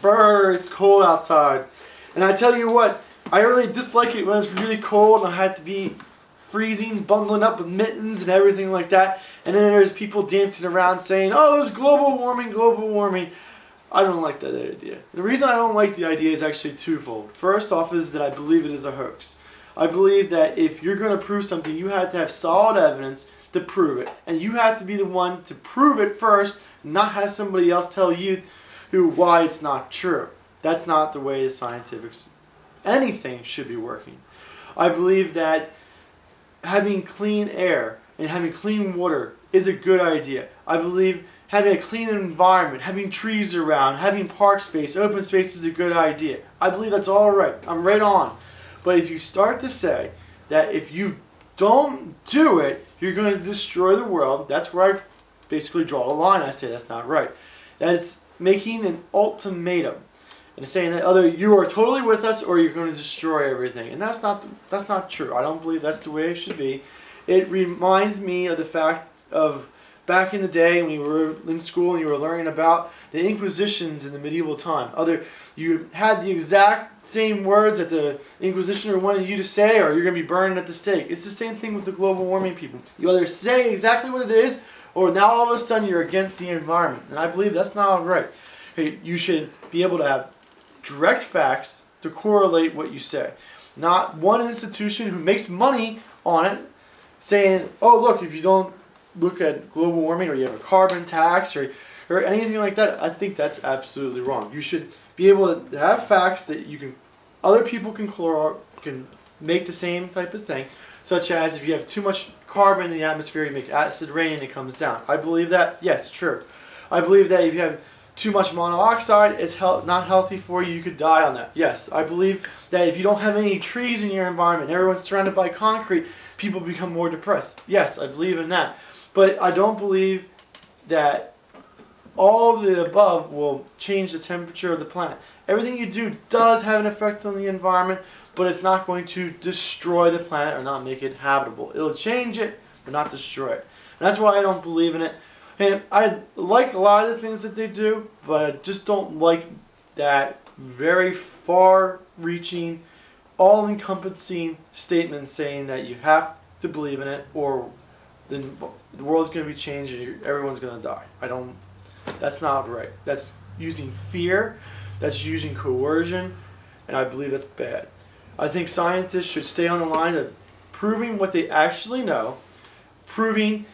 brr, it's cold outside. And I tell you what, I really dislike it when it's really cold and I have to be freezing, bundling up with mittens and everything like that. And then there's people dancing around saying, oh, there's global warming, global warming. I don't like that idea. The reason I don't like the idea is actually twofold. First off is that I believe it is a hoax. I believe that if you're going to prove something, you have to have solid evidence to prove it. And you have to be the one to prove it first, not have somebody else tell you why it's not true. That's not the way the scientific anything should be working. I believe that having clean air and having clean water is a good idea. I believe having a clean environment, having trees around, having park space, open space is a good idea. I believe that's all right. I'm right on. But if you start to say that if you don't do it, you're going to destroy the world, that's where I basically draw the line. I say that's not right. That it's making an ultimatum and saying that either you are totally with us or you're going to destroy everything. And that's not true. I don't believe that's the way it should be. It reminds me of the fact of back in the day when you were in school and you were learning about the Inquisitions in the medieval time. You had the exact same words that the Inquisitioner wanted you to say or you're going to be burned at the stake. It's the same thing with the global warming people. You either say exactly what it is or now all of a sudden you're against the environment. And I believe that's not right. Hey, you should be able to have direct facts to correlate what you say. Not one institution who makes money on it saying, oh look, if you don't look at global warming or you have a carbon tax or anything like that, I think that's absolutely wrong. You should be able to have facts that other people can make the same type of thing, such as if you have too much carbon in the atmosphere, you make acid rain and it comes down. I believe that, yes, true. I believe that if you have too much monoxide, it's not healthy for you, you could die on that. Yes, I believe that if you don't have any trees in your environment, everyone's surrounded by concrete, people become more depressed. Yes, I believe in that. But I don't believe that all of the above will change the temperature of the planet. Everything you do does have an effect on the environment, but it's not going to destroy the planet or not make it habitable. It'll change it, but not destroy it. And that's why I don't believe in it. And I like a lot of the things that they do, but I just don't like that very far-reaching, all-encompassing statement saying that you have to believe in it or then the world's going to be changed and everyone's going to die. That's not right. That's using fear, that's using coercion, and I believe that's bad. I think scientists should stay on the line of proving what they actually know, proving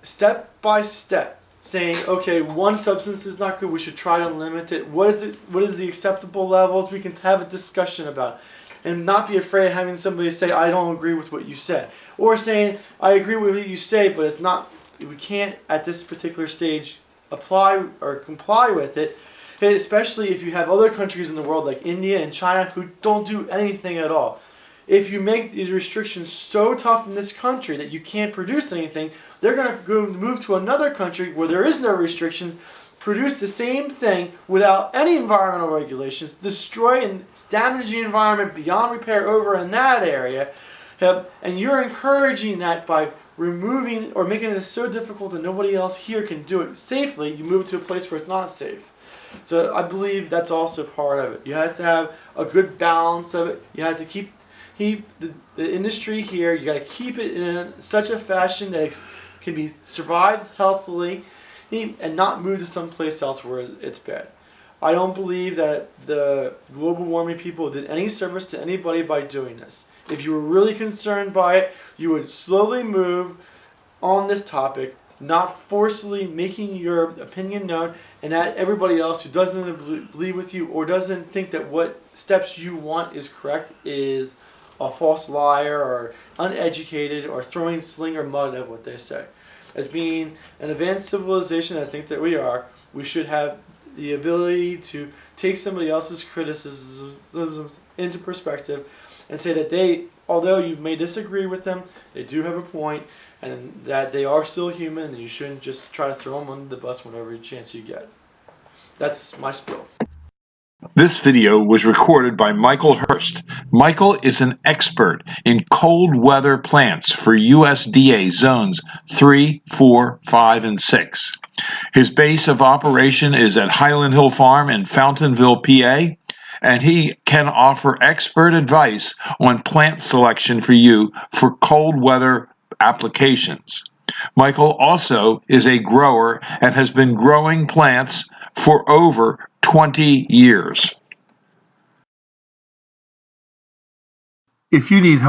step by step, saying, okay, one substance is not good, we should try to limit it. What is the acceptable levels? We can have a discussion about it. And not be afraid of having somebody say, I don't agree with what you said. Or saying, I agree with what you say, but it's not, we can't at this particular stage apply or comply with it. And especially if you have other countries in the world like India and China who don't do anything at all. If you make these restrictions so tough in this country that you can't produce anything, they're going to go move to another country where there is no restrictions, produce the same thing without any environmental regulations, destroy and damage the environment beyond repair over in that area, and you're encouraging that by removing or making it so difficult that nobody else here can do it safely. You move it to a place where it's not safe. So I believe that's also part of it. You have to have a good balance of it. You have to keep the industry here. You got to keep it in such a fashion that it can be survived healthily and not move to someplace else where it's bad. I don't believe that the global warming people did any service to anybody by doing this. If you were really concerned by it, you would slowly move on this topic, not forcefully making your opinion known, and that everybody else who doesn't believe with you or doesn't think that what steps you want is correct is a false liar or uneducated or throwing sling or mud at what they say. As being an advanced civilization, I think that we are, we should have the ability to take somebody else's criticisms into perspective and say that they, although you may disagree with them, they do have a point and that they are still human and you shouldn't just try to throw them under the bus whenever chance you get. That's my spiel. This video was recorded by Michael Hurst. Michael is an expert in cold weather plants for USDA zones 3, 4, 5, and 6. His base of operation is at Highland Hill Farm in Fountainville, PA, and he can offer expert advice on plant selection for you for cold weather applications. Michael also is a grower and has been growing plants for over 20 years. If you need help